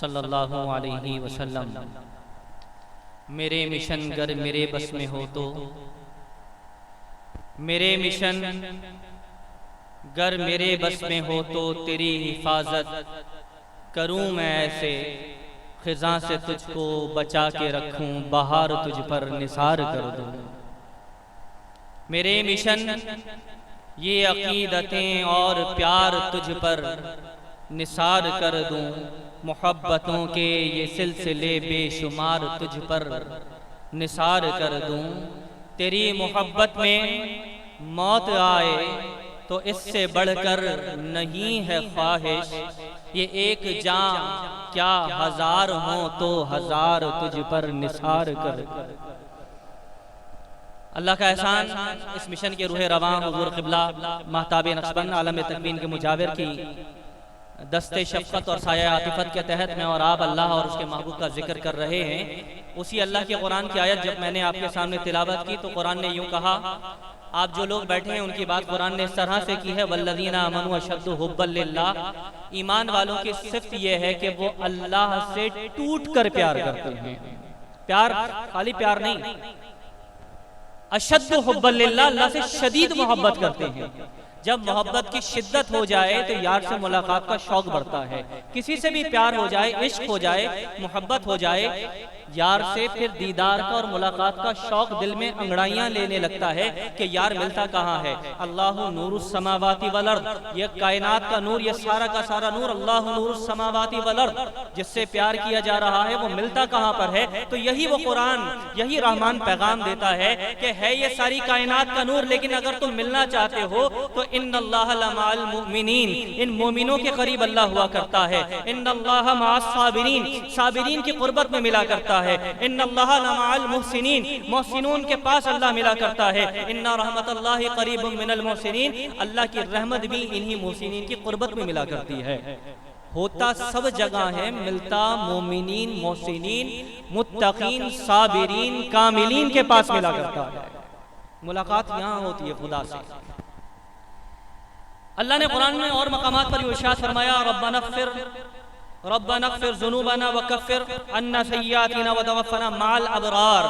सल्लल्लाहु अलैहि वसल्लम। मेरे मिशन गर मेरे बस में हो तो, मेरे मिशन गर मेरे बस में हो तो तेरी हिफाजत करूं मैं ऐसे खिज़ां से तुझको बचा के रखूं बहार तुझ पर निसार कर दूं। मेरे मिशन ये अकीदतें और प्यार तुझ पर निसार कर दूं, मोहब्बतों के ये सिलसिले बेशुमार तुझ पर निसार कर दूं। तेरी मोहब्बत में मौत आए तो इससे बढ़कर नहीं है ख्वाहिश, ये एक जान क्या हजार हो तो हजार तुझ पर निसार कर। अल्लाह का एहसान इस मिशन के रूह रवां हुजूर क़िबला महताब नक्शबंद आलम तकवीन के मुजाविर की दस्ते शफ़क़त और साया आतिफ़त के तहत मैं और आप अल्लाह और उसके महबूब का जिक्र कर रहे हैं। उसी अल्लाह के कुरान की आयत जब मैंने आपके सामने तिलावत की तो कुरान ने यूँ कहा, आप जो लोग बैठे हैं उनकी बात कुरान ने इस तरह से की है वल्लज़ीना आमनू अशद्दु हुब्बन लिल्लाह। ईमान वालों की सिफ़त यह है कि वो अल्लाह से टूट कर प्यार करते हैं। प्यार खाली प्यार नहीं, अशद्दु हुब्बन लिल्लाह, अल्लाह से शदीद मोहब्बत करते हैं। जब मोहब्बत की शिद्दत हो जाए तो यार से मुलाकात का शौक बढ़ता है। किसी से भी प्यार हो जाए, इश्क हो जाए, मोहब्बत हो जाए यार से, फिर दीदार का और मुलाकात का शौक दिल में अंगड़ाइयां लेने लगता है कि यार मिलता कहाँ है। अल्लाहु नूरुस समावाति वल अर्द, ये कायनात का नूर, ये सारा का सारा नूर अल्लाहु नूरुस समावाति वल अर्द, जिससे प्यार किया जा रहा है वो मिलता कहाँ पर है। तो यही वो कुरान, यही रहमान पैगाम देता है कि है ये सारी कायनात का नूर, लेकिन अगर तुम मिलना चाहते हो तो इन्नल्लाह लमअल मुमिनीन, इन मोमिनों के करीब अल्लाह हुआ करता है। इन्नल्लाह मअस साबिरीन, साबिरीन की कुर्बत में मिला करता है। इन्नल्लाह लमअल मुहसिनीन, मुहसिनून के पास अल्लाह मिला करता है। इन्ना रहमतल्लाहि करीबुम मिनल मुहसिनीन, अल्लाह की रहमत भी इन्हीं मुहसिनीन की कुर्बत में मिला करती है। होता सब जगह है, मिलता मोमिनीन, मोहसिनीन, मुत्तकीन, साबिरीन, कामिलीन के पास मिला करता है। मुलाकात यहाँ होती है खुदा से। अल्लाह ने कुरान में और मकामात पर इरशाद फरमाया रब्बना ग़फ़िर ज़ुनूबना वकफ़िर अन्ना सय्यातिना वतवफ़्फ़ना मअल अबरार।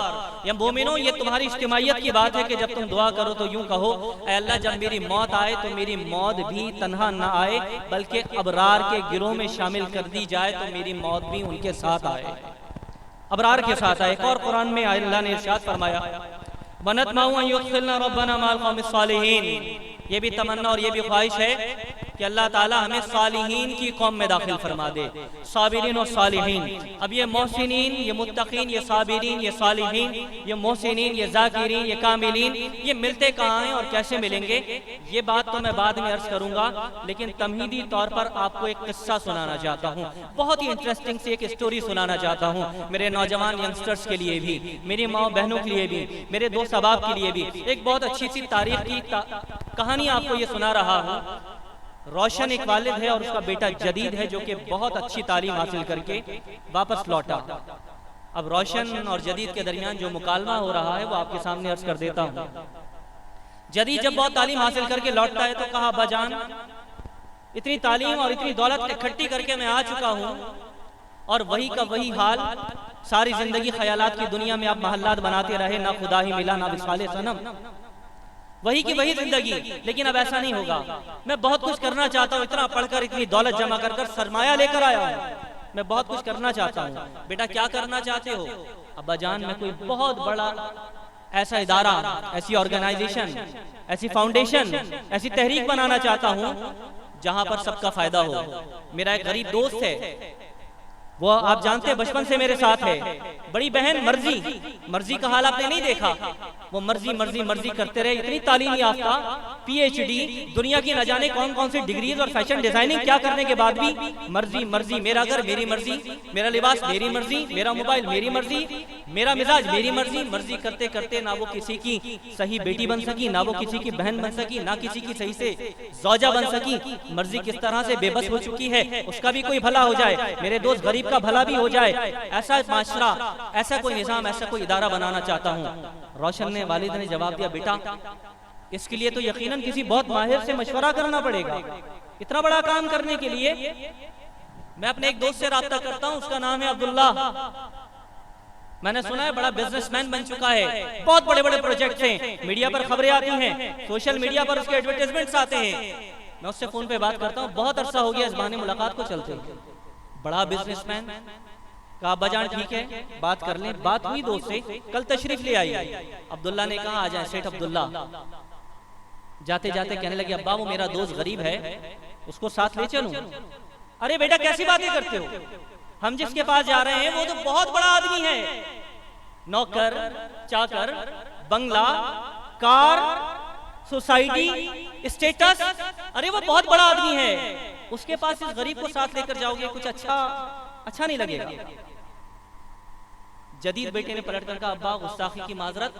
ये मोमिनों, ये तुम्हारी इज्तिमाइयत की बात है कि जब तुम दुआ करो तो यूं कहो, ऐ अल्लाह जब मेरी मौत आए तो मेरी मौत भी तन्हा न आए बल्कि अबरार के गिरोह में शामिल कर दी जाए, तो मेरी मौत भी उनके साथ आए, अबरार के साथ आए। एक और कुरान में अल्लाह ने इरशाद फरमाया वनतमऊ अन युदखिलना रब्बना मअल क़ौमिस सालिहीन, ये भी तमन्ना और ये भी ख्वाहिश है कि अल्लाह ताला हमें सालिहीन की कौम में दाखिल फरमा दे, साबिरीन और सालिहीन। अब ये मोहसिनीन, ये मुत्तकीन, ये साबिरीन, ये सालिहीन, ये मोहसिनीन, ये जाकिरीन, ये कामिलीन, ये मिलते कहाँ हैं और कैसे मिलेंगे, ये बात तो मैं बाद में अर्ज करूंगा। लेकिन तमहीदी तौर पर आपको एक किस्सा सुनाना चाहता हूँ, बहुत ही इंटरेस्टिंग सी एक स्टोरी सुनाना चाहता हूँ, मेरे नौजवान यंगस्टर्स के लिए भी, मेरी माँ बहनों के लिए भी, मेरे दोस्त अहबाब के लिए भी। एक बहुत अच्छी सी तारीख की कहानी आपको ये सुना रहा हूँ रोशन एक वालिद है और उसका बेटा जदीद है जो कि बहुत अच्छी तालीम हासिल करके वापस लौटा। अब रोशन और जदीद के दरमियान जो मुकालमा हो रहा है वो आपके सामने अर्ज कर देता हूँ। जदीद जब बहुत तालीम हासिल करके लौटता है तो कहा, अब्बा जान, इतनी तालीम और इतनी दौलत इकट्ठी करके मैं आ चुका हूँ और वही का वही हाल, सारी जिंदगी ख्यालात की दुनिया में आप महल्लात बनाते रहे, ना खुदा ही मिला ना विसाले सनम, वही की वही जिंदगी। लेकिन अब ऐसा नहीं होगा, मैं बहुत कुछ करना चाहता हूँ, इतना पढ़कर इतनी दौलत जमा कर कर सरमाया लेकर आया हूँ, मैं बहुत कुछ करना चाहता हूँ। बेटा क्या करना चाहते हो? अब्बा जान, मैं कोई बहुत बड़ा ऐसा इदारा, ऐसी ऑर्गेनाइजेशन, ऐसी फाउंडेशन, ऐसी तहरीक बनाना चाहता हूँ जहां पर सबका फायदा हो। मेरा एक गरीब दोस्त है, वो आप जानते हैं बचपन से मेरे साथ है, बड़ी बहन मर्जी, मर्जी का हाल आपने नहीं देखा, वो मर्जी मर्जी मर्जी करते रहे, इतनी तालीम याफ्ता, पीएचडी, दुनिया की न जाने कौन कौन सी डिग्रीज और फैशन डिजाइनिंग क्या करने के बाद भी मर्जी मर्जी, मेरा घर मेरी मर्जी, मेरा लिबास मेरी मर्जी, मेरा मोबाइल मेरी मर्जी, मेरा मिजाज मेरी मर्जी, मर्जी करते करते ना वो किसी की सही बेटी बन सकी, ना वो किसी की बहन बन सकी, ना किसी की सही से जौजा बन सकी। मर्जी किस तरह से बेबस हो चुकी है, उसका भी कोई भला हो जाए, मेरे दोस्त गरीब का भला भी हो जाए, ऐसा माशरा, ऐसा कोई निजाम, ऐसा कोई इदारा बनाना चाहता हूँ। रोशन ने, वालिद ने जवाब दिया, बेटा इसके लिए तो यकीनन किसी बहुत माहिर से मशवरा करना पड़ेगा। इतना बड़ा काम करने के लिए मैं अपने एक दोस्त से राब्ता करता हूँ, उसका नाम है अब्दुल्ला। मैंने सुना है बड़ा बिजनेसमैन बन चुका है, बहुत बड़े बड़े प्रोजेक्ट्स हैं, मीडिया पर खबरें आती हैं, सोशल मीडिया पर उसके एडवर्टाइजमेंट्स आते हैं। मैं उससे फोन पे बात करता हूँ, बहुत अरसा हो गया इस बहाने मुलाकात को चलते, बड़ा बिजनेसमैन। कहा, अब्बा जान ठीक है, बात कर लें। बात हुई दोस्त से, कल तशरीफ ले आई। अब्दुल्ला ने कहा, आ जाए सेठ अब्दुल्ला। जाते जाते कहने लगे, अब्बा वो मेरा दोस्त गरीब है, उसको साथ ले चलूं? अरे बेटा कैसी बातें करते हो, हम जिसके पास जा रहे हैं वो तो बहुत बड़ा आदमी है, नौकर चाकर, बंगला, कार, सोसाइटी, स्टेटस, अरे वो बहुत बड़ा आदमी है, उसके पास इस गरीब को साथ लेकर जाओगे, कुछ अच्छा नहीं लगेगा। जदीद बेटे ने पलटकर कहा, अब्बा गुस्ताखी की माजरत,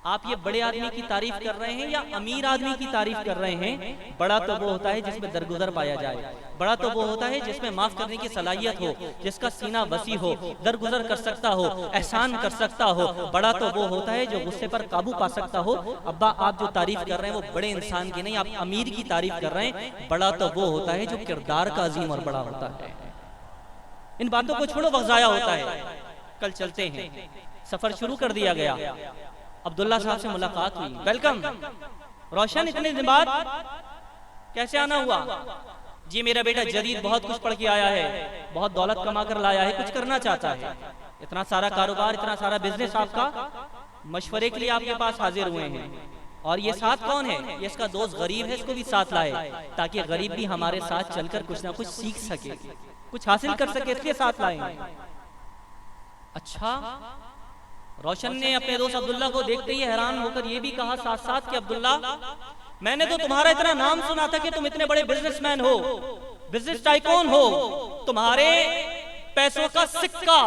आप ये बड़े आदमी की तारीफ कर रहे हैं या अमीर आदमी की तारीफ कर रहे हैं? बड़ा तो वो होता है जिसमें दरगुजर पाया जाए, बड़ा तो वो होता है जिसमें माफ करने की सलाहियत हो, जिसका सीना वसी हो, दरगुजर कर सकता हो, एहसान कर सकता हो। बड़ा तो वो होता है जो गुस्से पर काबू पा सकता हो। अब्बा आप जो तारीफ कर रहे हैं वो बड़े इंसान की नहीं, आप अमीर की तारीफ कर रहे हैं। बड़ा तो वो होता है जो किरदार का अजीम और बड़ा होता है। इन बातों को छोड़ो, वक्त जाया होता है। कल चलते हैं। सफर शुरू कर दिया गया। अब्दुल्ला साहब से मुलाकात हुई, वेलकम। रोशन इतने दिन बाद कैसे आना हुआ? जी मेरा बेटा जदीद बहुत कुछ पढ़ के आया है, बहुत दौलत कमा कर लाया है, कुछ करना चाहता है, इतना सारा कारोबार, इतना सारा बिजनेस आपका, मशवरे के लिए आपके पास हाजिर हुए हैं। और ये साथ कौन है? ये इसका दोस्त गरीब है, इसको भी साथ लाए ताकि गरीब भी हमारे साथ चलकर कुछ ना कुछ सीख सके, कुछ हासिल कर सके, इसलिए साथ लाए। अच्छा, रोशन ने अपने दोस्त अब्दुल्ला को देखते ही हैरान होकर ये भी कहा साथ साथ कि अब्दुल्ला, मैंने तो तुम्हारा इतना नाम सुना था कि तुम इतने बड़े बिजनेसमैन हो, बिजनेस टाइकून हो, तुम्हारे पैसों का सिक्का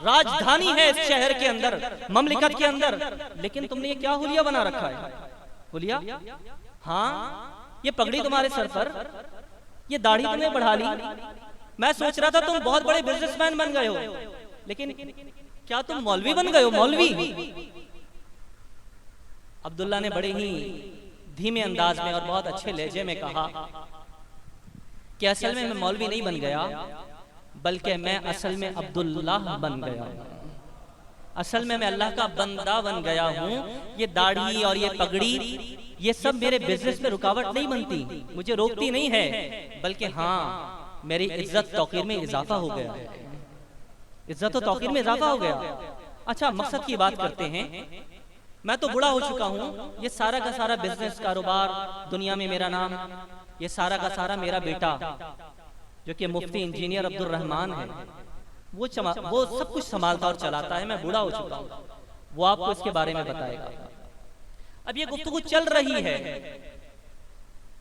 राजधानी है इस शहर के अंदर, ममलिकत के अंदर, लेकिन तुमने ये क्या हुलिया बना रखा है? हुलिया? हाँ, ये पगड़ी तुम्हारे सर पर, ये दाढ़ी तुमने बढ़ा ली। मैं सोच रहा था तुम बहुत बड़े बिजनेसमैन बन गए हो, लेकिन क्या तुम मौलवी बन गए हो? मौलवी? अब्दुल्ला ने बड़े ही धीमे अंदाज में और बहुत अच्छे लहजे में कहा कि असल में मैं मौलवी नहीं बन गया, बल्कि मैं असल में अब्दुल्ला बन गया, असल में मैं अल्लाह का बंदा बन गया हूँ। ये दाढ़ी और ये पगड़ी, ये सब मेरे बिजनेस में रुकावट नहीं बनती, मुझे रोकती नहीं है, बल्कि हाँ मेरी इज्जत तौकीर में इजाफा हो गया, इज्जत और तौकीर में इजाफा हो गया। अच्छा, मकसद की बात करते हैं। मैं तो बूढ़ा हो चुका हूँ, ये सारा का सारा बिजनेस कारोबार, दुनिया में मेरा नाम, ये सारा का सारा मेरा बेटा जो कि मुफ्ती इंजीनियर अब्दुल रहमान है, वो सब कुछ संभालता और चलाता है। मैं बूढ़ा हो चुका हूँ, वो आपको इसके बारे में बताएगा। अब ये गुफ्तगू चल रही है,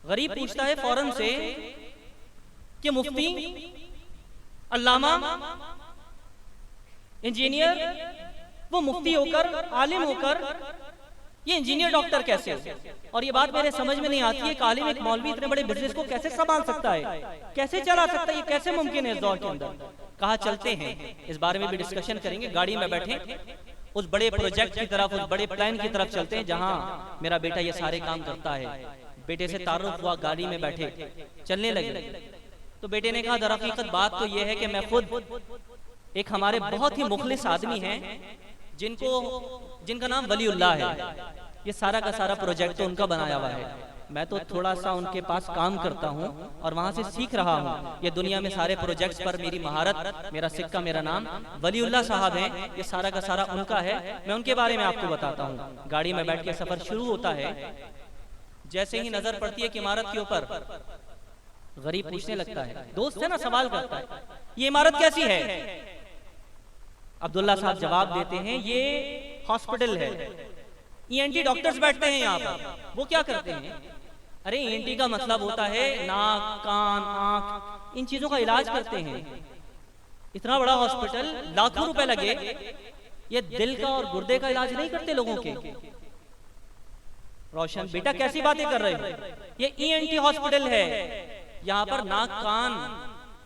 गरीब पूछता है फौरन से कि मुफ्ती, अल्लामा, इंजीनियर, वो मुफ्ती होकर, आलिम होकर ये इंजीनियर डॉक्टर कैसे हो? और ये बात मेरे समझ में नहीं आती है, एक आलिम एक मौलवी इतने बड़े बिजनेस को कैसे संभाल सकता है, कैसे चला सकता है, ये कैसे मुमकिन है इस दौर के अंदर? कहा चलते हैं, इस बारे में भी डिस्कशन करेंगे। गाड़ी में बैठे उस बड़े प्रोजेक्ट की तरफ, उस बड़े प्लान की तरफ चलते हैं जहां मेरा बेटा ये सारे काम करता है। बेटे से तारुफ हुआ, गाड़ी में बैठे चलने लगे तो बेटे ने कहा दरअकीकत बात तो ये है कि मैं खुद एक हमारे बहुत ही मुखलिस आदमी हैं जिनका नाम वलीउल्लाह है, ये सारा का सारा प्रोजेक्ट तो उनका बनाया हुआ है, मैं तो थोड़ा सा उनके पास काम करता हूँ और वहां से सीख रहा हूँ। ये दुनिया में सारे प्रोजेक्ट्स पर मेरी महारत, मेरा सिक्का, मेरा नाम वलीउल्लाह साहब हैं, ये सारा का सारा उनका है, मैं उनके बारे में आपको बताता हूँ। गाड़ी में बैठ के सफर शुरू होता है, जैसे ही नजर पड़ती है कि इमारत के ऊपर, गरीब पूछने लगता है, दोस्त है ना, सवाल करता है ये इमारत कैसी है? अब्दुल्ला साहब जवाब देते हैं ये हॉस्पिटल है, ईएनटी डॉक्टर्स बैठते हैं यहाँ पर। वो क्या करते हैं? अरे ईएनटी का मतलब होता है नाक, कान, आंख, इन चीजों का इलाज करते हैं। इतना बड़ा हॉस्पिटल, लाखों रुपए लगे, ये दिल का और गुर्दे का इलाज नहीं करते लोगों के। रोशन बेटा कैसी बातें कर रहे हो? ये ईएनटी हॉस्पिटल है, यहाँ पर नाक, कान,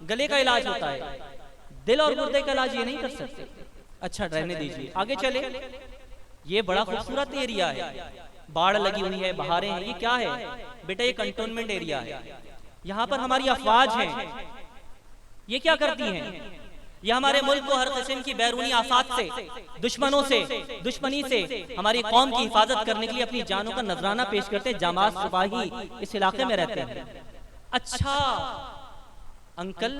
गले का इलाज होता है, दिल और गुर्दे का इलाज ये नहीं कर सकते। अच्छा रहने दीजिए, आगे चले। ये बड़ा खूबसूरत एरिया है, बाढ़ लगी हुई है, बहारें हैं, ये क्या है? बेटा ये कंटोनमेंट एरिया है, यहाँ पर हमारी अफवाज हैं, ये क्या करती हैं? ये हमारे मुल्क को हर किस्म की बैरूनी आफात से, दुश्मनों से, दुश्मनी से हमारी कौम की हिफाजत करने के लिए अपनी जानों का नजराना पेश करते हैं। जामात सिपाही इस इलाके में रहते हैं। अच्छा अंकल,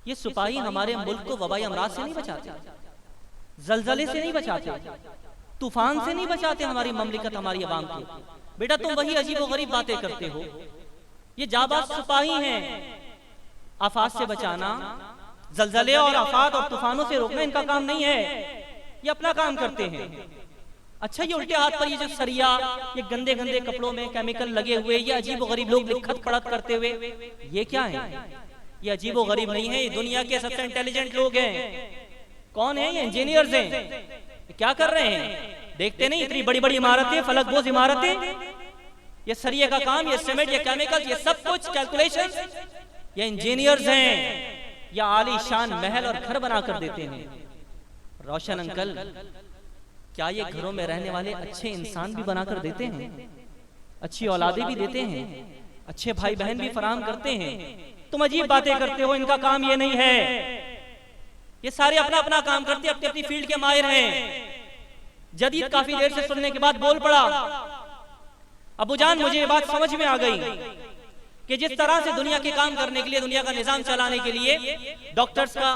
ये सिपाही हमारे मुल्क को वबाई अमराज से नहीं बचाते, जलजले से नहीं बचाते, तूफान से नहीं बचाते हमारी ममलिकत, हमारी अवाम को। बेटा तुम वही अजीब व गरीब बातें करते हो। ये जाबाज सिपाही हैं, आफात से बचाना, जलजले और आफात और तूफानों से रोकना इनका काम नहीं है, ये अपना काम करते हैं। अच्छा ये उल्टे हाथ पर ये जो सरिया, ये गंदे गंदे कपड़ों में केमिकल लगे हुए, ये अजीब व गरीब लोग लिखत पढ़त करते हुए, ये क्या है? ये अजीब व गरीब नहीं है, ये दुनिया के सबसे इंटेलिजेंट लोग हैं। कौन है ये? इंजीनियर्स हैं। क्या कर रहे हैं? देखते नहीं इतनी बड़ी बड़ी इमारतें, फलकबोज इमारतें, ये सरिये का काम, ये सीमेंट, ये केमिकल, ये सब कुछ कैलकुलेशंस, ये इंजीनियर्स हैं। या आलीशान महल और घर बना कर देते हैं। रोशन अंकल, क्या ये घरों में रहने वाले अच्छे इंसान भी बनाकर देते हैं? अच्छी औलादे भी देते हैं, अच्छे भाई बहन भी फराहम करते हैं। तुम अजीब बातें करते हो, इनका काम ये नहीं है। ये सारे अपना अपना काम करते, अपनी अपनी फील्ड के माहिर हैं। जदीद काफी देर से सुनने के बाद बोल पड़ा, अबूजान मुझे ये बात समझ में आ गई कि जिस तरह से दुनिया के काम करने के लिए, दुनिया का निजाम चलाने के लिए डॉक्टर्स का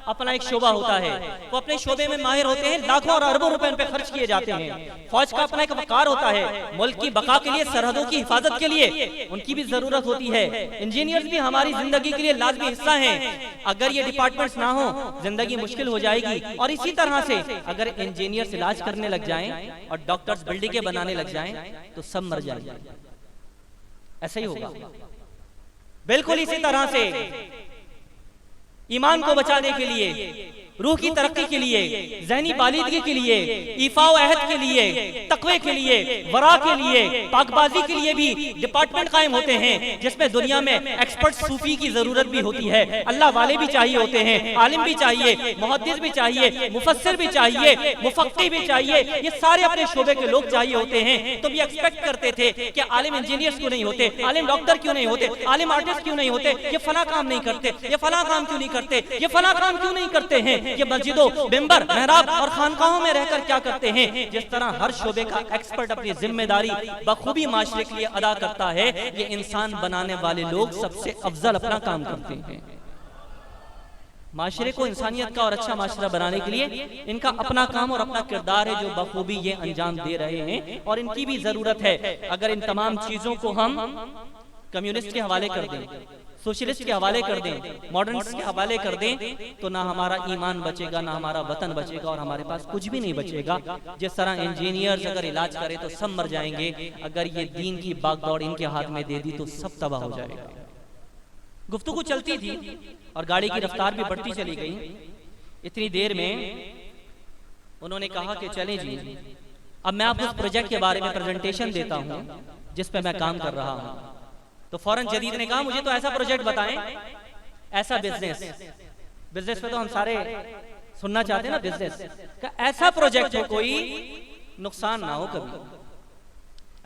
अपना एक शोबा होता है, वो अपने शोबे में माहिर होते हैं, लाखों और अरबों रुपए उन पे खर्च किए जाते हैं। फौज का अपना एक वकार होता है, मुल्क की बका के लिए, सरहदों की हिफाजत के लिए उनकी भी जरूरत होती है। इंजीनियर्स भी हमारी जिंदगी के लिए लाजमी हिस्सा हैं। अगर ये डिपार्टमेंट्स ना हो, जिंदगी मुश्किल हो जाएगी। और इसी तरह से अगर इंजीनियर्स इलाज करने लग जाएं और डॉक्टर्स बिल्डिंगें बनाने लग जाएं तो सब मर जाएंगे। ऐसा ही होगा। बिल्कुल इसी तरह से ईमान को बचाने के लिए, रूह की तरक्की के लिए, ज़हनी बालिदगी के लिए, ईफाओ अहद के लिए, तकवे के लिए, वरा के लिए, पाकबाजी के लिए भी डिपार्टमेंट कायम होते हैं, जिसमें दुनिया में एक्सपर्ट सूफी की जरूरत भी होती है। अल्लाह वाले भी चाहिए होते हैं, आलिम भी चाहिए, मुहद्दिस भी चाहिए, मुफस्सिर भी चाहिए, मुफक्की भी चाहिए। ये सारे अपने शोबे के लोग चाहिए होते हैं। तो भी एक्सपेक्ट करते थे कि आलिम इंजीनियर्स क्यों नहीं होते, आलिम डॉक्टर क्यों नहीं होते, आलिम आर्टिस्ट क्यों नहीं होते, ये फला काम नहीं करते, ये फला काम क्यों नहीं करते, ये फला काम क्यों नहीं करते हैं, ये मस्जिदों, मिंबर, मेहराब और खानकाहों में रहकर क्या करते हैं। जिस तरह हर शोबे का एक्सपर्ट अपनी जिम्मेदारी बखूबी माशरे के लिए अदा करता है, ये इंसान बनाने वाले लोग सबसे अफजल अपना काम करते हैं। माशरे को इंसानियत का और अच्छा माशरा बनाने के लिए इनका अपना काम और अपना किरदार है, जो बखूबी ये अंजाम दे रहे हैं और इनकी भी जरूरत है। अगर इन तमाम चीजों को हम कम्युनिस्ट के हवाले कर दें, सोशलिस्ट के हवाले कर दें, मॉडर्निस्ट के हवाले कर दें, तो ना हमारा ईमान बचेगा, ना हमारा वतन बचेगा और हमारे पास कुछ भी नहीं बचेगा। जिस तरह इंजीनियर्स अगर इलाज करे तो सब मर जाएंगे, अगर ये दीन की बागदौड़ इनके हाथ में दे दी तो सब तबाह हो जाएगा। गुफ्तगू चलती थी और गाड़ी की रफ्तार भी बढ़ती चली गई। इतनी देर में उन्होंने कहा कि चलें जी, अब मैं आपको उस प्रोजेक्ट के बारे में प्रेजेंटेशन देता हूं जिस पे मैं काम कर रहा हूं। तो फौरन जदीद ने कहा मुझे तो ऐसा प्रोजेक्ट बताएं, ऐसा बिजनेस, बिजनेस पे तो हम सारे सुनना चाहते हैं ना, बिजनेस का ऐसा प्रोजेक्ट हो कोई नुकसान ना हो कभी,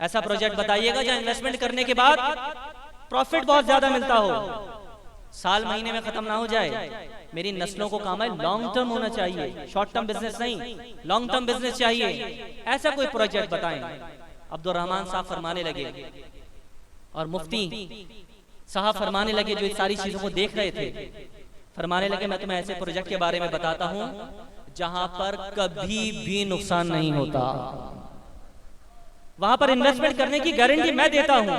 ऐसा प्रोजेक्ट बताइएगा जहां इन्वेस्टमेंट करने के बाद प्रॉफिट बहुत ज्यादा मिलता हो, साल महीने में खत्म ना हो जाए, मेरी नस्लों को काम है, लॉन्ग टर्म होना चाहिए, शॉर्ट टर्म बिजनेस नहीं, लॉन्ग टर्म बिजनेस चाहिए, ऐसा कोई प्रोजेक्ट बताएं। अब्दुल रहमान साहब फरमाने लगे और मुफ्ती साहब फरमाने लगे जो इस सारी चीजों को देख रहे थे, फरमाने लगे मैं तुम्हें ऐसे प्रोजेक्ट के बारे में बताता हूं जहां पर कभी भी नुकसान नहीं होता, वहां पर इन्वेस्टमेंट करने की गारंटी मैं देता हूं।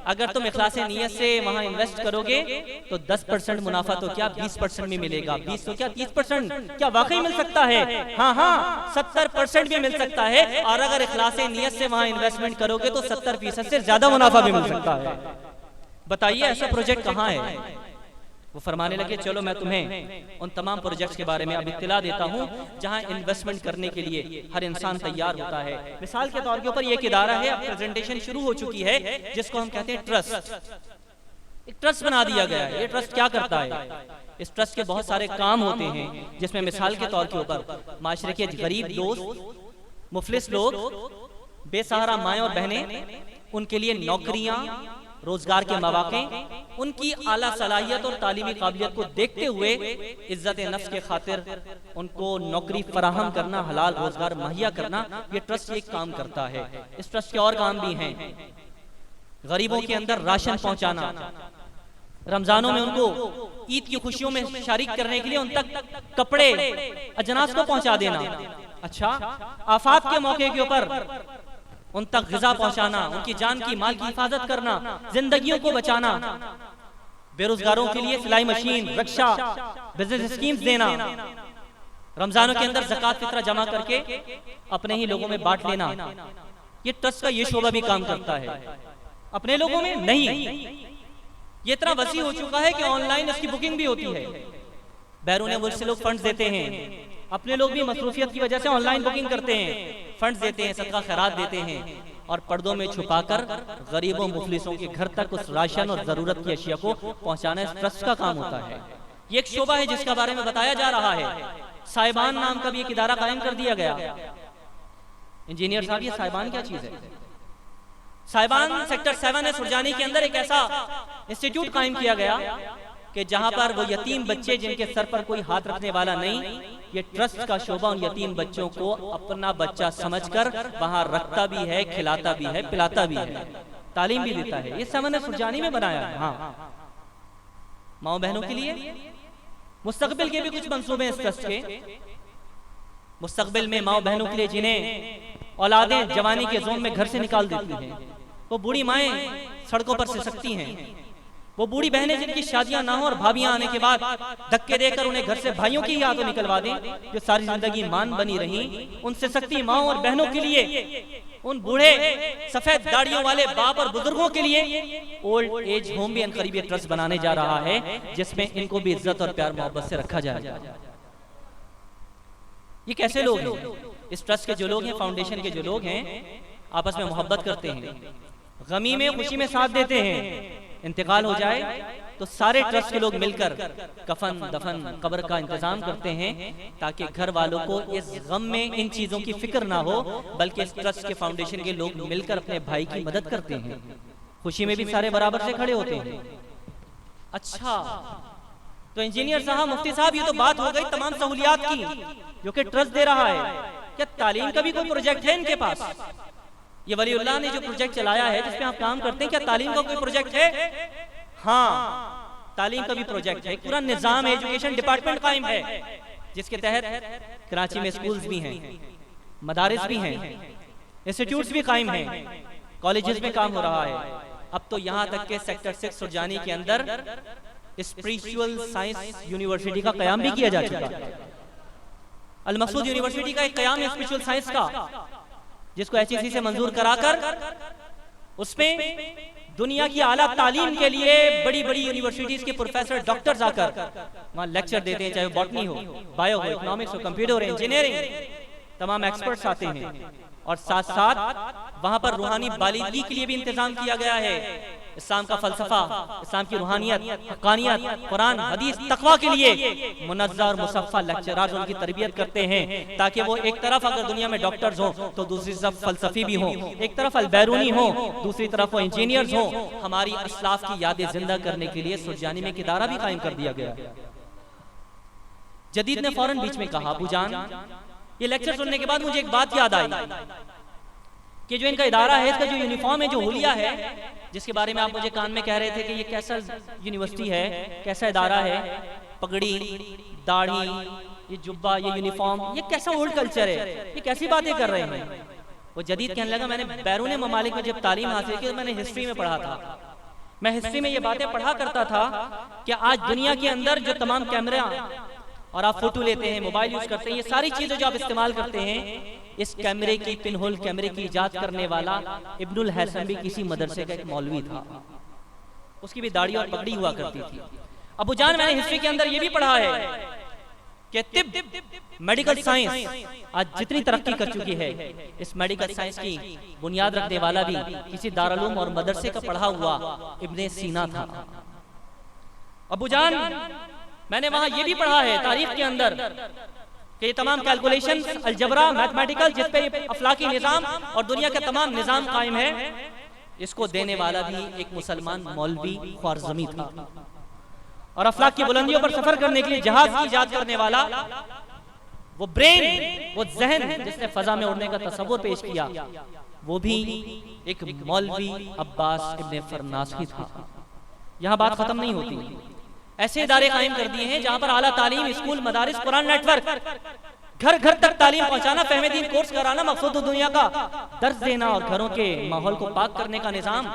अगर तुम इखलासे नियत से वहां इन्वेस्ट करोगे तो 10% मुनाफा तो क्या 20% में मिलेगा, 20 तो क्या 30%, क्या वाकई मिल सकता है? हाँ हाँ 70% भी मिल सकता है, और अगर इखलासे नियत से वहां इन्वेस्टमेंट करोगे तो 70% से ज्यादा मुनाफा भी मिल सकता है। बताइए ऐसा प्रोजेक्ट कहाँ है? वो फरमाने लगे चलो मैं तुम्हें उन तमाम प्रोजेक्ट्स के बारे में अब इत्तिला देता हूं जहां इन्वेस्टमेंट करने के लिए हर इंसान तैयार होता है। मिसाल के तौर के ऊपर एक इदारा है, अब प्रेजेंटेशन शुरू हो चुकी है, जिसको हम कहते हैं ट्रस्ट। एक ट्रस्ट बना दिया गया है। ये ट्रस्ट क्या करता है? इस ट्रस्ट के बहुत सारे काम होते हैं, जिसमें मिसाल के तौर के ऊपर माशरे के गरीब दोस्त, मुफलिस लोग, बेसहारा माएं और बहनें, उनके लिए नौकरियां, रोजगार के मौके, उनकी आला सलाहियत और तालीमी काबिलियत को देखते हुए इज्जत नफ्स के खातिर उनको नौकरी फराहम करना, हलाल रोजगार मुहैया करना, ये ट्रस्ट एक काम करता है। इस ट्रस्ट के और काम भी हैं, गरीबों के अंदर राशन पहुंचाना, रमजानों में उनको ईद की खुशियों में शारिक करने के लिए उन तक कपड़े अजनास को पहुंचा देना, अच्छा आफात के मौके के ऊपर उन तक ग़िज़ा पहुंचाना, उनकी जान की माल की हिफाजत करना, जिंदगियों को बचाना, बेरोजगारों के लिए सिलाई मशीन, रक्षा, बिजनेस स्कीम्स देना, रमजानों के अंदर ज़कात फित्रा जमा करके अपने ही लोगों में बांट लेना, ये ट्रस्ट का ये शोबा भी काम करता है। अपने लोगों में नहीं, ये इतना वसी हो चुका है कि ऑनलाइन इसकी बुकिंग भी होती है, बैरून मुल्क से लोग फंड्स देते हैं, अपने लोग भी मसरूफियत की वजह से ऑनलाइन बुकिंग करते हैं, फंड्स देते हैं, सदका खैरात देते हैं, और पर्दों में छुपाकर गरीबों मुफलिसों के घर तक उस राशन और जरूरत की अशिया को पहुंचाना इस ट्रस्ट का काम होता है। ये एक शोबा है जिसका बारे में बताया जा रहा है। साहिबान नाम का भी एक इदारा कायम कर दिया गया। इंजीनियर साहब ये साहिबान क्या चीज है? साहिबान सेक्टर 7 सुरजानी के अंदर एक ऐसा इंस्टीट्यूट कायम किया गया कि जहां पर वो यतीम बच्चे जिनके सर पर कोई हाथ रखने वाला नहीं, ये ट्रस्ट का शोबा उन यतीम बच्चों को अपना बच्चा समझकर वहां रखता भी है, खिलाता भी है, पिलाता भी है, तालीम भी देता है। ये सामने सुरजानी में बनाया है। हाँ, माओ बहनों के लिए मुस्तकबिल के भी कुछ मंसूबे हैं इस ट्रस्ट के। मुस्तकबिल में माओ बहनों के लिए जिन्हें औलादें जवानी के जोन में घर से निकाल देती हैं, वो बूढ़ी माएं सड़कों पर सिसकती हैं, वो बूढ़ी बहनें जिनकी शादियां ना हो और भाभियां आने के बाद धक्के देकर उन्हें घर से भाइयों की याद निकलवा दें, जो सारी जिंदगी मान बनी रही, उन सिसकती माओ और बहनों के लिए, उन बूढ़े सफेद दाढ़ियों वाले बाप और बुजुर्गों के लिए ओल्ड एज होम भी अनकरीब ये ट्रस्ट बनाने जा रहा है, जिसमें इनको भी इज्जत और प्यार मोहब्बत से रखा जाएगा। ये कैसे लोग हैं? इस ट्रस्ट के जो लोग हैं, फाउंडेशन के जो लोग हैं, आपस में मोहब्बत करते हैं, गमी में खुशी में साथ देते हैं। इंतकाल हो जाए तो सारे ट्रस्ट के लोग मिलकर कफन, दफन, कब्र का इंतजाम करते हैं, ताकि घर वालों को इस गम में इन चीजों की फिक्र ना हो, बल्कि इस ट्रस्ट के फाउंडेशन के लोग मिलकर अपने भाई की मदद करते हैं। खुशी में भी सारे बराबर से खड़े होते हैं। अच्छा, तो इंजीनियर साहब, मुफ्ती साहब, ये तो बात हो गई तमाम सहूलियात की जो कि ट्रस्ट दे रहा है। क्या तालीम का भी कोई प्रोजेक्ट है इनके पास? ये वलीउल्लाह ने जो प्रोजेक्ट चलाया है जिसमें आप काम करते हैं, क्या तालीम का कोई प्रोजेक्ट है? हाँ, तालीम का भी प्रोजेक्ट है। पूरा निजाम है, एजुकेशन डिपार्टमेंट कायम है, जिसके तहत कराची में स्कूल्स भी हैं, मदारिस भी हैं, इंस्टीट्यूट्स भी कायम हैं, कॉलेजेस में काम हो रहा है। अब तो यहाँ तक के सेक्टर 6 सुरजानी के अंदर स्पिरिचुअल साइंस यूनिवर्सिटी का कयाम भी किया जा चुका है। अल मकसूद यूनिवर्सिटी का एक कयाम है स्पिरिचुअल साइंस का, जिसको HEC से मंजूर कराकर उसमें दुनिया की आला तालीम के लिए बड़ी बड़ी यूनिवर्सिटीज के प्रोफेसर, डॉक्टर्स आकर वहां लेक्चर देते हैं, चाहे बॉटनी हो, बायो हो, इकोनॉमिक्स हो, कंप्यूटर हो, इंजीनियरिंग, तमाम एक्सपर्ट्स आते हैं। और साथ साथ वहां पर रूहानी बालिदगी के लिए भी इंतजाम किया गया है। इस्लाम का फलसफा, इस्लाम की रूहानियत, हक्कानियत, कुरान, हदीस, तकवा के लिए मुनज़्ज़ा और मुसफ़्फ़ा लेक्चरर्स उनकी तरबियत करते हैं, ताकि वो एक तरफ अगर दुनिया में डॉक्टर्स हों तो दूसरी तरफ फलसफी भी हों, एक तरफ अल-बैरूनी हो, दूसरी तरफ वो इंजीनियर्स हों। हमारी असलाफ की यादें जिंदा करने के लिए सुरजानी में एक इदारा भी कायम कर दिया गया। जदीद ने फौरन बीच में कहा, अबू जान, ये लेक्चर सुनने के बाद मुझे एक बात याद आई कि जो इनका इदारा है, इसका जो यूनिफॉर्म है, जो हुलिया है, जिसके बारे में आप मुझे कान में कह रहे थे कि ये कैसा यूनिवर्सिटी है, कैसा इदारा है, पगड़ी, दाढ़ी, ये जुब्बा, ये यूनिफॉर्म, ये कैसा ओल्ड कल्चर है, ये कैसी बातें कर रहे हैं। वो जदीद कहने लगा, मैंने बैरून ममालिक में जब तालीम हासिल की, मैंने हिस्ट्री में पढ़ा था, मैं हिस्ट्री में ये बातें पढ़ा करता था कि आज दुनिया के अंदर जो तमाम कैमरा और आप फोटो लेते हैं, मोबाइल यूज करते हैं, ये सारी चीजें जो आप इस्तेमाल करते हैं, इस कैमरे की, पिनहोल कैमरे की इजाद करने वाला इब्नुल हैसम भी किसी मदरसे का एक मौलवी था। उसकी भी दाढ़ी और पगड़ी हुआ करती थी। अबू जान, मैंने हिस्ट्री के अंदर ये भी पढ़ा है कि तिब, मेडिकल साइंस आज जितनी तरक्की कर चुकी है, इस मेडिकल साइंस की बुनियाद रखने वाला भी किसी दारुल उलूम और मदरसे का पढ़ा हुआ इब्ने सीना था। अबू जान, मैंने वहां ये भी पढ़ा है तारीख के अंदर कि ये तमाम कैलकुलेशन, अलजबरा, मैथमेटिकल, जिस पे अफलाकी निजाम और दुनिया का तमाम निजाम कायम है, इसको देने वाला भी एक मुसलमान मौलवी ख्वारज़मी था। और अफलाक की बुलंदियों पर सफर करने के लिए जहाज की इजाद करने वाला, वो ब्रेन, वो जहन जिसने फजा में उड़ने का तसव्वुर पेश किया, वो भी एक मौलवी अब्बास इब्ने फरनासी था। यहाँ बात खत्म नहीं होती। ऐसे इदारे कायम कर दिए हैं जहां पर आला तालीम, स्कूल, मदारिस, कुरान नेटवर्क, घर घर तक तालीम पहुंचाना, फहमे दीन कोर्स कराना, मकसूद दुनिया का दर्स देना और घरों के माहौल को पाक करने का निजाम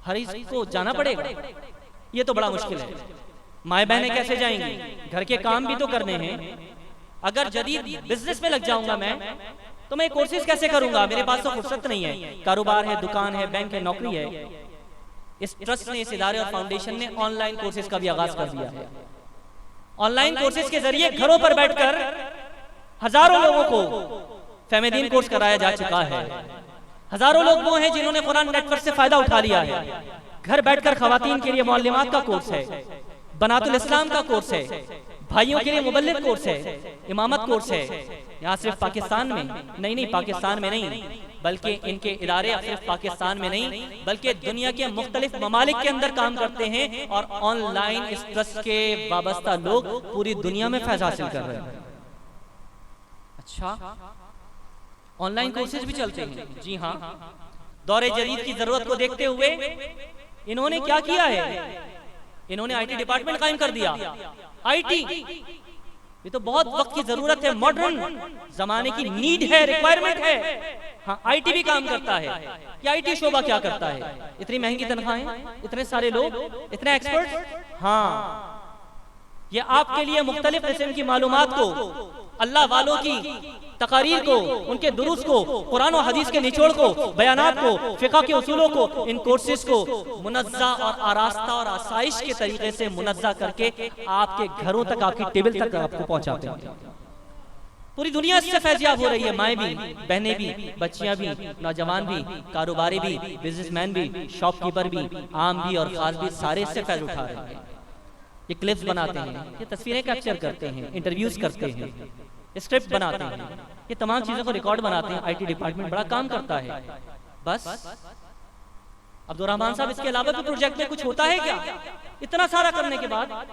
हर को जाना पड़ेगा। ये तो बड़ा मुश्किल है। माए बहनें कैसे जाएंगी? घर के काम भी तो करने हैं। अगर जदीद बिजनेस में लग जाऊंगा मैं, तो मैं कोर्सेज कैसे करूंगा? मेरे पास तो फुर्सत नहीं है। कारोबार है, दुकान है, बैंक है, नौकरी है। इस ट्रस्ट ने, इस इदारे और फाउंडेशन ने ऑनलाइन कोर्सेज का भी आगाज कर दिया है। ऑनलाइन कोर्सेज के जरिए घरों पर बैठकर हजारों लोगों को फहमे दीन कोर्स कराया जा चुका है। हजारों लोग वो हैं जिन्होंने कुरान नेटवर्क से फायदा उठा लिया है। घर बैठकर खवातीन के लिए मुअल्लिमात का कोर्स है, बनातुल इस्लाम का कोर्स है, भाइयों के लिए मुबल्लिग कोर्स है, इमामत कोर्स है। यहाँ सिर्फ पाकिस्तान में नहीं, पाकिस्तान में नहीं, बल्कि इनके इदारे सिर्फ पाकिस्तान में नहीं, बल्कि दुनिया के मुख्तलिफ ममालिक के अंदर काम करते हैं। और ऑनलाइन इस ट्रस्ट के वाबस्ता लोग पूरी दुनिया में फैज़ हासिल कर रहे हैं। अच्छा, ऑनलाइन कोर्सेज भी चलते हैं। जी हाँ, दौरे जदीद की जरूरत को देखते हुए इन्होंने क्या किया है? इन्होंने आईटी डिपार्टमेंट कायम कर दिया। आईटी, ये तो बहुत वक्त की जरूरत है, मॉडर्न जमाने की नीड है, रिक्वायरमेंट है। हाँ, आईटी भी काम करता है। ये आईटी शोबा क्या करता है? इतनी महंगी तनख्वाहें, इतने सारे लोग, इतने एक्सपर्ट। हाँ, ये आपके लिए मुख्तलिफ किस्म की मालूमात को, अल्लाह वालों की तकारीर को, उनके दुरूस को, कुरान और हदीस के निचोड़ को, बयानात को, फिक़ह के उसूलों को, इन कोर्सेज को मुनज़्ज़ा और आरास्ता और आसाइश के तरीके से मुनज़्ज़ा करके आपके घरों तक, आपकी टेबल तक आपको पहुंचाते हैं। पूरी दुनिया इससे फैज़याब हो रही है। माएँ भी, बहनें भी, बच्चियां भी, नौजवान भी, कारोबारी भी, बिजनेसमैन भी, शॉपकीपर भी, आम भी और खास भी, सारे इससे फैज़ उठा रहे हैं। ये क्लिप्स बनाते हैं, ये तस्वीरें कैप्चर करते हैं, इंटरव्यूज करते हैं, स्क्रिप्ट बनाते हैं, ये तमाम चीजों को रिकॉर्ड बनाते हैं। आईटी डिपार्टमेंट बड़ा काम करता है। बस अब्दुर्रहमान साहब, इसके अलावा भी प्रोजेक्ट में कुछ होता है क्या? इतना सारा करने के बाद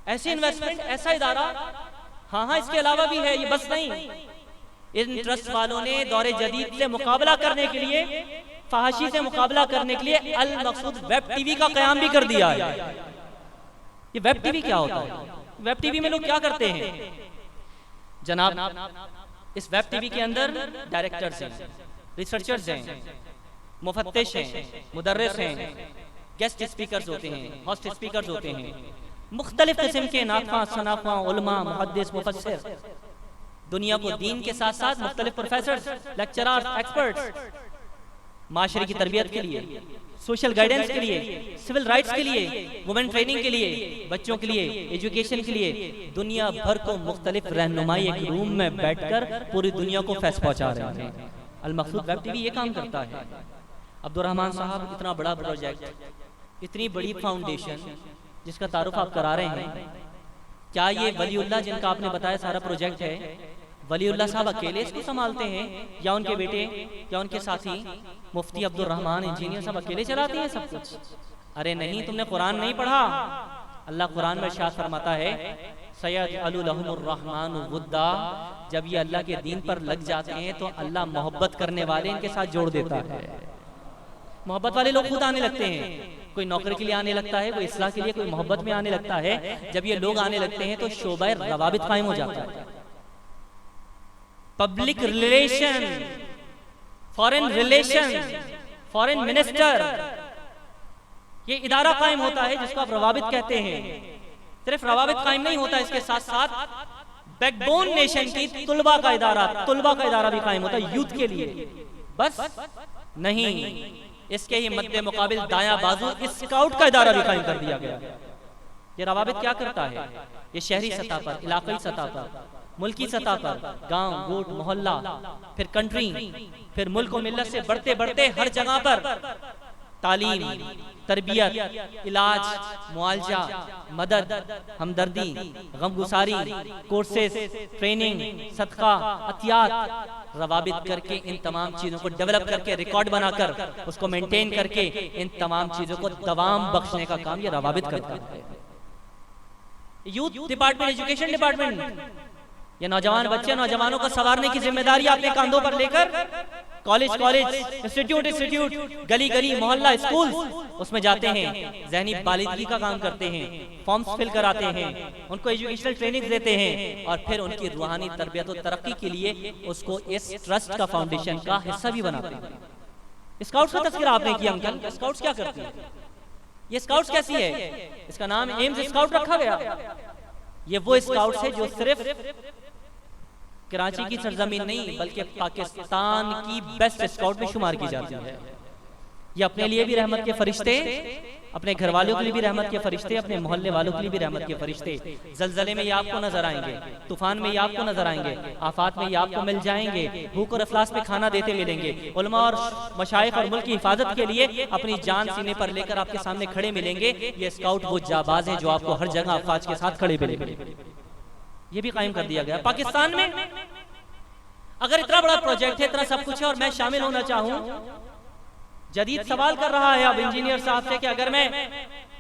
ऐसी इन्वेस्टमेंट, ऐसा इदारा, हाँ, इसके अलावा भी है। ये बस नहीं, इन ट्रस्ट वालों ने दौरे जदीद से मुकाबला करने के लिए, फहाशी से मुकाबला करने के लिए अल मकसूद वेब टीवी का कयाम भी कर दिया है। ये वेब टीवी क्या होता है? वेब टीवी में लोग क्या करते हैं जनाब? इस वेब टीवी के अंदर डायरेक्टर्स हैं, रिसर्चर्स हैं, मुफत्तिश हैं, मुदर्रिस हैं, गेस्ट स्पीकर्स होते हैं, होस्ट स्पीकर्स होते हैं, मुख्तलिफ किस्म के नाक़ा, सनाक़ा, उलमा, मुहद्दिस, मुफस्सिर, दुनिया को दीन के साथ साथ मुख्तलिफ प्रोफेसर्स, लेक्चरर्स, एक्सपर्ट्स, माशरे की तरबियत के लिए, सोशल गाइडेंस के लिए, सिविल राइट्स के लिए, वुमेन ट्रेनिंग के लिए, बच्चों के लिए, एजुकेशन के लिए, दुनिया भर को मुख्तलिफ रहनुमाई एक रूम में बैठकर पूरी दुनिया को फैस पहुंचा रहे हैं। अल मखसूद वेब टीवी ये काम करता है। अब्दुर्रहमान साहब इतना बड़ा प्रोजेक्ट, इतनी बड़ी फाउंडेशन जिसका तारुफ आप करा रहे हैं, क्या ये वलीउल्लाह जिनका आपने बताया सारा प्रोजेक्ट है, वलीउल्लाह साहब अकेले इसको संभालते हैं या उनके बेटे या उनके साथी मुफ्ती अब्दुल रहमान इंजीनियर साहब अकेले चलाते हैं सब कुछ? अरे नहीं, तुमने कुरान नहीं पढ़ा। अल्लाह कुरान में इरशाद फरमाता है सयजअलु लहुमुर रहमानु वुद्दा, जब ये अल्लाह के दीन पर लग जाते हैं तो अल्लाह मोहब्बत करने वाले इनके साथ जोड़ देता है। मोहब्बत वाले लोग खुद आने लगते हैं, कोई नौकरी के लिए आने लगता है, कोई इस्लाह के लिए, कोई मोहब्बत में आने लगता है। जब ये लोग आने लगते हैं तो शोबा रवाबित कायम हो जाता है। Public relation, foreign relation, foreign minister, ये इदारा कायम होता है जिसको आप रवाबित कहते हैं। सिर्फ रवाबित कायम नहीं होता, इसके साथ साथ बैकबोन नेशन की तुलबा का इदारा भी कायम होता है यूथ के लिए। बस नहीं, इसके ही मद्दे मुकाबिल दायां बाजू स्काउट का इदारा भी कायम कर दिया गया। ये रवाबित क्या करता है? ये शहरी सतह पर, इलाकाई सतह पर, मुल्की सतह पर, गांव, गोट, मोहल्ला, फिर कंट्री, फिर मुल्क और मिल्लत से बढ़ते बढ़ते हर जगह पर तालीम, तरबियत, इलाज, मुआलजा, मदद, हमदर्दी, गमगुसारी, कोर्सेस, ट्रेनिंग, सदका, अतियात रवाबित करके इन तमाम चीजों को डेवलप करके रिकॉर्ड बनाकर उसको मेंटेन करके इन तमाम चीजों को दवाम बख्शने का काम ये रवाबित करता है। यूथ डिपार्टमेंट, एजुकेशन डिपार्टमेंट, ये नौजवान बच्चे, नौजवानों को संवारने की जिम्मेदारी अपने कंधों पर लेकर कॉलेज, इंस्टीट्यूट, गली गली, मोहल्ला, स्कूल, उसमें जाते हैं, ज़हनी बालिदगी का काम करते हैं, फॉर्म्स फिल कराते हैं, उनको एजुकेशनल ट्रेनिंग देते हैं और फिर उनकी रूहानी तरबियत और तरक्की के लिए उसको इस ट्रस्ट का, फाउंडेशन का हिस्सा भी बनाते हैं। स्काउट्स का तज़किरा आपने किया अंकल, स्काउट्स क्या करती है? ये स्काउट्स कैसी है? इसका नाम एम्स स्काउट रखा गया। ये वो स्काउट्स है जो सिर्फ कराची की सरजमीन नहीं बल्कि पाकिस्तान की बेस्ट स्काउट में शुमार की जाती है। ये अपने लिए भी रहमत के फरिश्ते, अपने घर वालों के लिए भी रहमत के फरिश्ते, अपने मोहल्ले वालों के लिए भी रहमत के फरिश्ते। जलजले में ये आपको नजर आएंगे, तूफान में ये आपको नजर आएंगे, आफात में ये आपको मिल जाएंगे, भूख और अफलास में खाना देते मिलेंगे, उलमा और मशाइख और मुल्क की हिफाजत के लिए अपनी जान सीने पर लेकर आपके सामने खड़े मिलेंगे। ये स्काउट वो जाबाज हैं जो आपको हर जगह अफवाज के साथ खड़े मिलेंगे। ये भी कायम कर दिया गया पाकिस्तान में। अगर इतना बड़ा प्रोजेक्ट है, इतना सब कुछ है और मैं शामिल होना चाहूं, जदीद सवाल कर रहा है अब इंजीनियर साहब से कि अगर मैं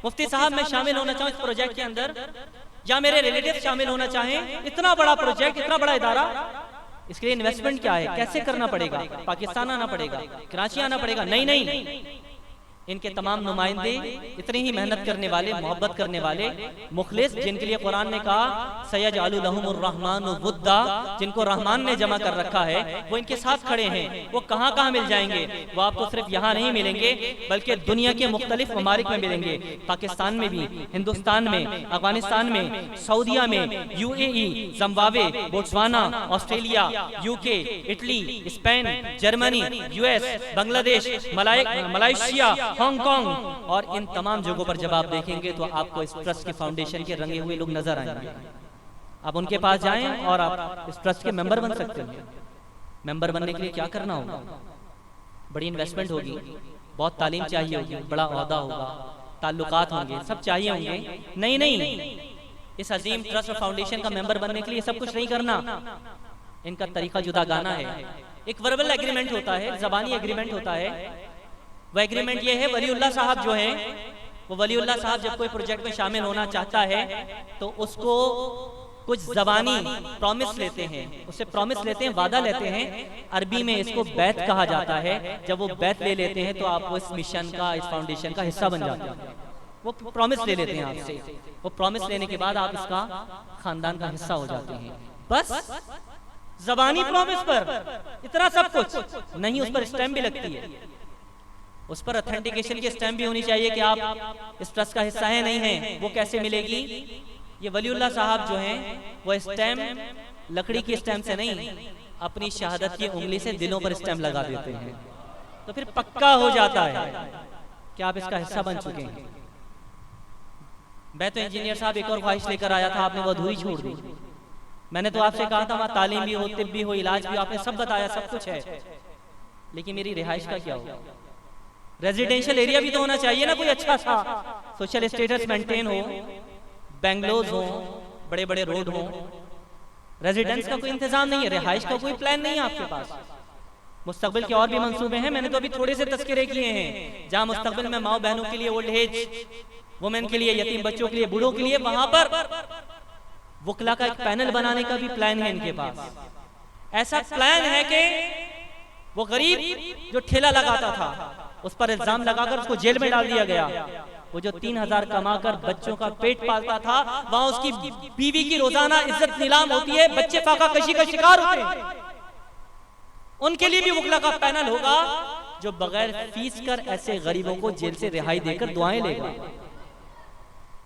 मुफ्ती साहब मैं शामिल होना चाहूं इस प्रोजेक्ट के अंदर या मेरे रिलेटिव शामिल होना चाहें, इतना बड़ा प्रोजेक्ट, इतना बड़ा इदारा, इसके लिए इन्वेस्टमेंट क्या है, कैसे करना पड़ेगा? पाकिस्तान आना पड़ेगा, कराची आना पड़ेगा? नहीं, इनके तमाम नुमाइंदे इतनी ही मेहनत करने वाले, मोहब्बत करने वाले, मुखलिस, जिनके लिए कुरान ने कहा सयजअलु लहुमुर रहमानु वुद्दा, जिनको रहमान ने जमा कर रखा है, वो इनके साथ खड़े हैं। वो कहाँ कहाँ मिल जाएंगे? वो आपको सिर्फ यहाँ नहीं मिलेंगे बल्कि दुनिया के मुख्तलिफ ममालिक में मिलेंगे। पाकिस्तान में भी, हिंदुस्तान में, अफगानिस्तान में, सऊदिया में, UAE, Zimbabwe, Botswana, Australia, UK, Italy, Spain, Germany, US, Bangladesh, Malaysia, Hong Kong और इन तमाम जगहों पर जब आप देखेंगे तो आपको इस ट्रस्ट के फाउंडेशन के रंगे हुए लोग नजर आएंगे। आप उनके पास जाएं और आप इस ट्रस्ट के मेंबर बन सकते हैं। मेंबर बनने के लिए क्या करना होगा? बड़ी इन्वेस्टमेंट होगी, बहुत तालीम चाहिए होगी, बड़ा ओहदा होगा, ताल्लुकात होंगे, सब चाहिए होंगे। नहीं, इस अजीम ट्रस्ट और फाउंडेशन का मेंबर बनने के लिए सब कुछ नहीं करना। इनका तरीका जुदा गाना है। एक वर्बल एग्रीमेंट होता है, जबानी एग्रीमेंट होता है। वह एग्रीमेंट ये है, वलीउल्लाह साहब जो हैं, वो वलीउल्लाह साहब जब कोई प्रोजेक्ट में शामिल होना चाहता है तो उसको कुछ जबानी प्रॉमिस लेते हैं, उससे प्रॉमिस लेते हैं, वादा लेते हैं। अरबी में इसको बैत कहा जाता है। जब वो बैत ले लेते हैं तो आप इस मिशन का, इस फाउंडेशन का हिस्सा बन जाते हैं। वो प्रॉमिस ले लेते हैं आपसे। वो प्रॉमिस लेने के बाद आप इसका खानदान का हिस्सा हो जाते हैं। बस जबानी प्रॉमिस पर इतना सब कुछ नहीं, उस पर स्टैम्प भी लगती है, उस पर ऑथेंटिकेशन की स्टैम्प भी होनी चाहिए कि आप इस ट्रस्ट का हिस्सा है नहीं है। वो कैसे मिलेगी? ये वलीउल्लाह साहब जो हैं वो स्टैम्प लकड़ी की स्टैम्प से नहीं, अपनी शहादत की उंगली से दिलों पर स्टैम्प लगा देते हैं। तो फिर पक्का हो जाता है कि आप इसका हिस्सा बन चुके हैं। मैं तो इंजीनियर साहब एक और ख्वाहिश लेकर आया था, आपने वो अधूरी छोड़ दी। मैंने तो आपसे कहा था वहाँ तालीम भी हो, तिब भी हो, इलाज भी हो, आपने सब बताया, सब कुछ है, लेकिन मेरी रिहाइश का क्या होगा? रेजिडेंशियल एरिया भी तो होना चाहिए ना, कोई अच्छा सा सोशल स्टेटस मेंटेन हो, बेंगलोर हो, बड़े बड़े रोड हो। रेजिडेंस का कोई इंतजाम नहीं है, रिहाइश का कोई प्लान नहीं है आपके पास। मुस्तकबिल के और भी मंसूबे हैं, मैंने तो अभी थोड़े से तस्करे किए हैं। जहां मुस्तकबिल में माओ बहनों के लिए, ओल्ड एज वुमेन के लिए, यतीम बच्चों के लिए, बूढ़ों के लिए, वहां पर वकला का एक पैनल बनाने का भी प्लान है इनके पास। ऐसा प्लान है कि वो गरीब जो ठेला लगाता था उस पर इल्जाम लगाकर उसको जेल में डाल दिया गया। वो जो 3000 कमाकर बच्चों का पेट पालता था, वहां उसकी बीवी की रोजाना इज्जत नीलाम होती है, बच्चे फाका कशी का शिकार होते हैं। उनके लिए भी वकला का पैनल होगा जो बगैर फीस कर ऐसे गरीबों को जेल से रिहाई देकर दुआएं लेगा,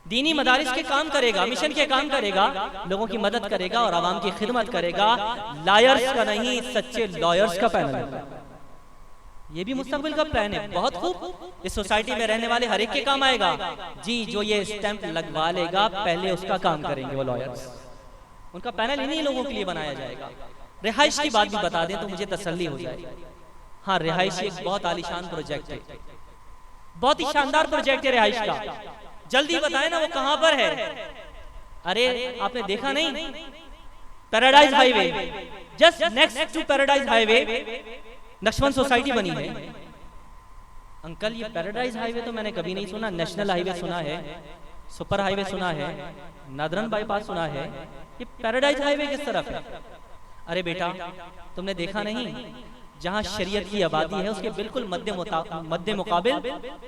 दीनी मदारिस के काम करेगा, मिशन के काम करेगा, लोगों की मदद करेगा और आवाम की खिदमत करेगा। लायर्स का नहीं, सच्चे लॉयर्स का पैनल है। ये भी मुस्तकबिल का प्लान है, बहुत खूब। इस सोसाइटी में रहने वाले हर एक के काम आएगा। जी, जो ये स्टैंप लगवा लेगा पहले उसका काम करेंगे वो लॉयर्स। उनका पैनल इन्हीं लोगों के लिए बनाया जाएगा। रिहाइश की बात भी बता दें तो मुझे तसल्ली हो जाए। हाँ, रिहाइश एक बहुत आलीशान प्रोजेक्ट है, बहुत ही शानदार प्रोजेक्ट है रिहाइश का। जल्दी बताएं ना वो कहां पर है? अरे आपने देखा नहीं, paradise highway, just next to paradise highway Naqshband society बनी है। अंकल ये पैराडाइज हाईवे तो मैंने कभी नहीं सुना। नेशनल हाईवे सुना है, सुपर हाईवे सुना है, नादरन बाईपास सुना है, ये पैराडाइज हाईवे किस तरफ है? अरे बेटा, तुमने देखा नहीं, जहां शरीयत की आबादी है उसके बिल्कुल मध्य मुकाबिल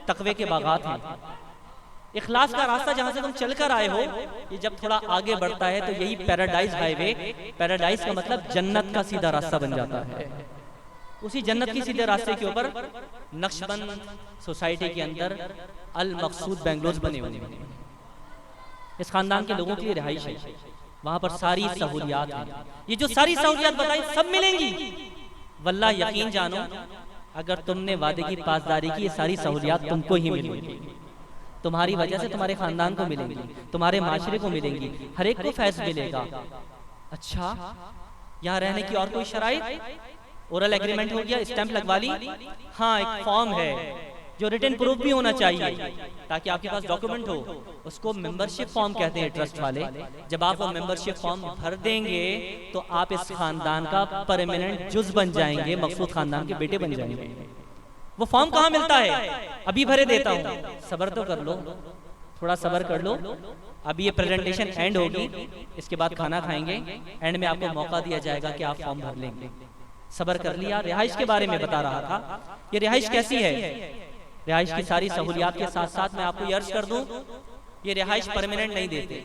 तकवे के बागात हैं। इखलास का रास्ता जहां से तुम चलकर आए हो, ये जब थोड़ा आगे बढ़ता है तो यही पैराडाइज हाईवे, पैराडाइज का मतलब जन्नत का सीधा रास्ता बन जाता है। उसी जन्नत की सीधे रास्ते के ऊपर नक्शबंद सोसाइटी के अंदर अल मकसूद बेंगलोर बने हुए हैं। इस खानदान के लोगों के लिए रिहाइश है, वहां पर सारी सहूलियात हैं। ये जो सारी सहूलियात बताई सब मिलेंगी। वल्लाह यकीन जानो, अगर तुमने वादे की पासदारी की, ये सारी सहूलियात तुमको ही मिलेंगी। तुम्हारी वजह से तुम्हारे खानदान को मिलेंगी, तुम्हारे माशरे को मिलेंगी, हर एक को फैज मिलेगा। अच्छा, यहाँ रहने की और कोई शराइत? ओरल एग्रीमेंट हो गया, स्टैंप लगवा ली। हाँ, एक फॉर्म है जो रिटन प्रूफ भी होना चाहिए ताकि आपके पास डॉक्यूमेंट हो। उसको मेंबरशिप फॉर्म कहते हैं ट्रस्ट वाले। जब आप वो मेंबरशिप फॉर्म भर देंगे तो आप इस खानदान का परमानेंट जुज बन जाएंगे, मकसूद खानदान के बेटे बन जाएंगे। वो फॉर्म कहाँ मिलता है? अभी भरे देता हूँ, सब्र तो कर लो, थोड़ा सब्र कर लो। अभी ये प्रेजेंटेशन एंड होगी, इसके बाद खाना खाएंगे, एंड में आपको मौका दिया जाएगा कि आप फॉर्म भर लेंगे। सब्र कर लिया। रिहाइश के बारे में बता रहा था, ये रिहाइश कैसी है? रिहाइश की सारी सहूलियात के साथ साथ मैं आपको ये अर्ज कर दूं, ये रिहाइश परमानेंट नहीं देते।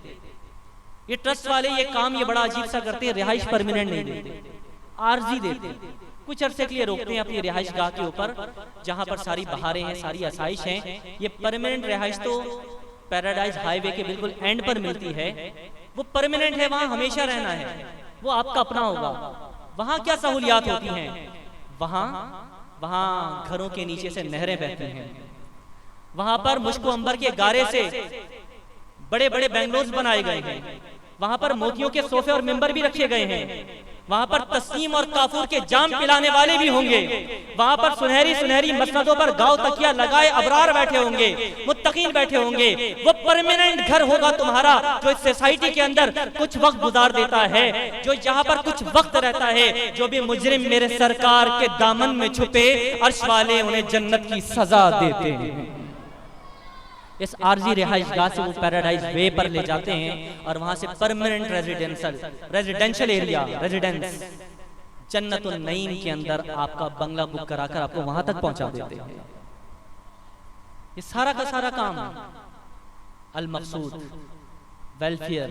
ये ट्रस्ट वाले ये काम ये बड़ा अजीब सा करते हैं, रिहाइश परमानेंट नहीं देते, आर्जी देते। कुछ अरसे के लिए रोकते हैं अपनी रिहाइश गाह के ऊपर, जहां पर सारी बहारें हैं, सारी आसाइश हैं। ये परमानेंट रिहाइश तो पैराडाइज हाईवे के बिल्कुल एंड पर मिलती है। वो परमानेंट है, वहां हमेशा रहना है, वो आपका अपना होगा। वहां क्या सहूलियात होती हैं? वहां घरों के नीचे से नहरें बहती हैं, वहां पर मुश्को अंबर के गारे से बड़े बड़े बेंगलोर्स बनाए गए हैं, वहां पर मोतियों के सोफे और मेंबर भी रखे गए हैं, वहां पर तस्नीम और काफूर के जाम पिलाने वाले भी होंगे, वहां पर सुनहरी सुनहरी मसनदों पर गाँव तकिया लगाए अबरार बैठे होंगे, मुत्तकीन बैठे होंगे। वो परमानेंट घर होगा तुम्हारा, जो इस सोसाइटी के अंदर कुछ वक्त गुजार देता है, जो यहाँ पर कुछ वक्त रहता है। जो भी मुजरिम मेरे सरकार के दामन में छुपे, अर्श वाले उन्हें जन्नत की सजा देते हैं। इस आरजी रिहाइश गाह से वो पैराडाइज वे पर ले जाते हैं और वहां से परमानेंट रेजिडेंशियल एरिया, रेजिडेंस जन्नतुल नईम के अंदर आपका बंगला बुक कराकर आपको वहां तक पहुंचा देते हैं। ये सारा का सारा काम अल मकसूद वेलफेयर,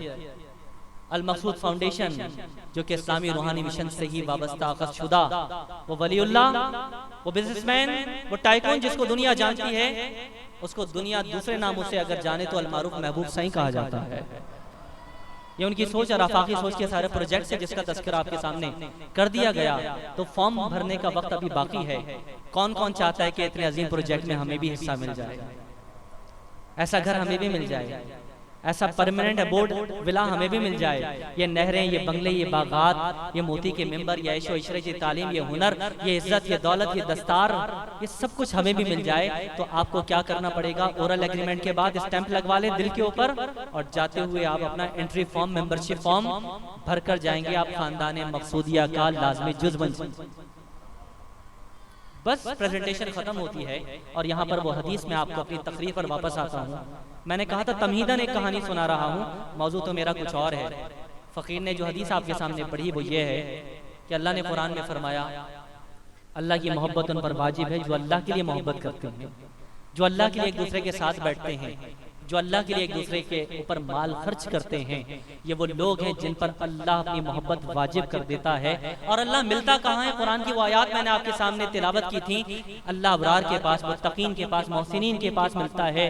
अल मकसूद फाउंडेशन, जो कि इस्लामी रूहानी मिशन से ही वाबस्ता अक़दशुदा, वो वलीउल्लाह, वो बिजनेसमैन, वो टाइकून जिसको दुनिया जानती है, उसको दुनिया दूसरे नामों से अगर जाने तो अल मारूफ महबूब सही कहा जाता है। ये उनकी सोच और आफाकी सोच के सारे प्रोजेक्ट है जिसका तस्करा आपके सामने कर दिया गया। तो फॉर्म भरने का वक्त अभी बाकी है। कौन कौन चाहता है कि इतने अजीम प्रोजेक्ट में हमें भी हिस्सा मिल जाए, ऐसा घर हमें भी मिल जाए, ऐसा परमानेंट अबोर्ड विला हमें भी मिल जाए, ये नहरें, ये बंगले, ये बागात, ये मोती के मिंबर, ये ऐशो इशरत, ये तालीम, ये हुनर, ये इज्जत, ये दौलत, ये दस्तार, ये सब कुछ हमें भी मिल जाए। तो आपको क्या करना पड़ेगा, ओरल एग्रीमेंट के बाद स्टैंप लगवा लें दिल के ऊपर और जाते हुए आप अपना एंट्री फॉर्म, मेंबरशिप फॉर्म भर कर जाएंगे, आप खानदान मकसूदिया का लाजमी जुज बन जाएंगे। बस प्रेजेंटेशन खत्म होती है और यहाँ पर वो हदीस में आपको अपनी तकरीर पर वापस आता हूँ। मैंने कहा था तमहीदन एक कहानी सुना रहा हूँ, मौजू तो मेरा कुछ और है। फ़कीर ने जो हदीस आपके सामने पढ़ी वो ये है कि अल्लाह ने कुरान में फरमाया अल्लाह की मोहब्बत उन पर वाजिब है जो अल्लाह के लिए मोहब्बत करते हैं, जो अल्लाह के लिए एक दूसरे के साथ बैठते हैं, जो अल्लाह के लिए एक दूसरे के ऊपर माल खर्च करते हैं। ये वो लोग हैं जिन पर अल्लाह अपनी मोहब्बत वाजिब कर देता है। और अल्लाह मिलता कहाँ है, कुरान की वो आयत मैंने आपके सामने तिलावत की थी, अल्लाह अबरार के पास, मुत्तकीन के पास, मोहसिनीन के पास मिलता है।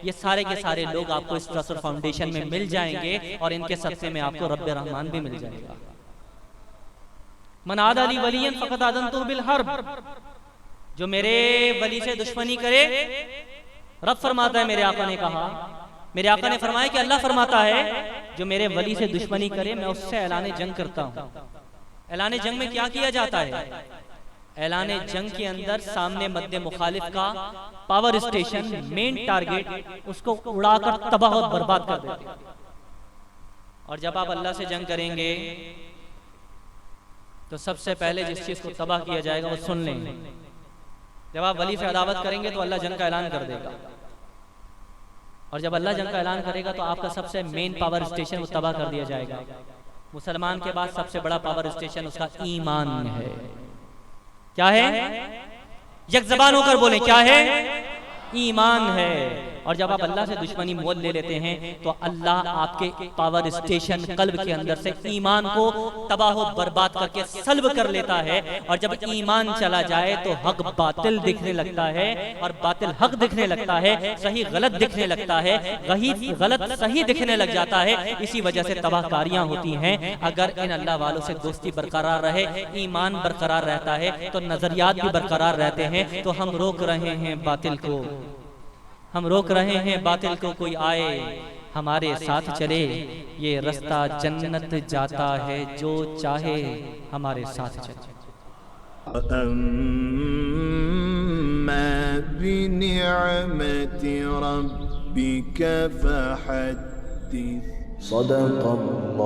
ये सारे के सारे लोग आपको इस ट्रस्ट फाउंडेशन में मिल जाएंगे और इनके सदक़े में आपको रब्बे रहमान भी मिल जाएगा। मन आदा ली वलियन फ़क़द आज़नतुहु बिल हर्ब, जो मेरे वली से दुश्मनी करे, रब फरमाता है, मेरे आका ने कहा, मेरे आका ने फरमाया कि अल्लाह फरमाता है जो मेरे वली से दुश्मनी करे मैं उससे ऐलान जंग करता हूँ। ऐलान जंग में क्या किया जाता है, ऐलान जंग के अंदर सामने मद्दे मुखालिफ का पावर स्टेशन, मेन टारगेट, उसको उड़ाकर तबाह और बर्बाद कर देते हैं। और जब आप अल्लाह से जंग करेंगे तो सबसे पहले जिस चीज को तबाह किया जाएगा वो सुन लेंगे। जब आप वली से अदावत करेंगे तो अल्लाह जंग का ऐलान कर देगा, और जब अल्लाह जंग का ऐलान करेगा तो आपका सबसे मेन पावर स्टेशन वो तबाह कर दिया जाएगा। मुसलमान के बाद सबसे बड़ा पावर स्टेशन उसका ईमान है। क्या है, एक ज़बान होकर बोले, क्या है, ईमान है। और जब आप अल्लाह से दुश्मनी मोल ले लेते हैं तो अल्लाह आपके पावर स्टेशन कल्ब के अंदर से ईमान को तबाह बर्बाद करके सल्ब कर लेता है। और जब ईमान चला जाए तो हक बातिल दिखने लगता है और बातिल हक दिखने लगता है, सही गलत दिखने लगता है, गलत सही दिखने लग जाता है। इसी वजह से तबाहकारियां होती हैं। अगर इन अल्लाह वालों से दोस्ती बरकरार रहे, ईमान बरकरार रहता है तो नजरियात भी बरकरार रहते हैं। तो हम रोक रहे हैं बातिल को, हम रोक रहे हैं बातिल को, कोई आए हमारे साथ चले, ये रास्ता जन्नत जाता है, जो चाहे हमारे साथ चले। अम्मा बिनिअमति रब्बिका फहद्दिस। सदक़ल्लाह।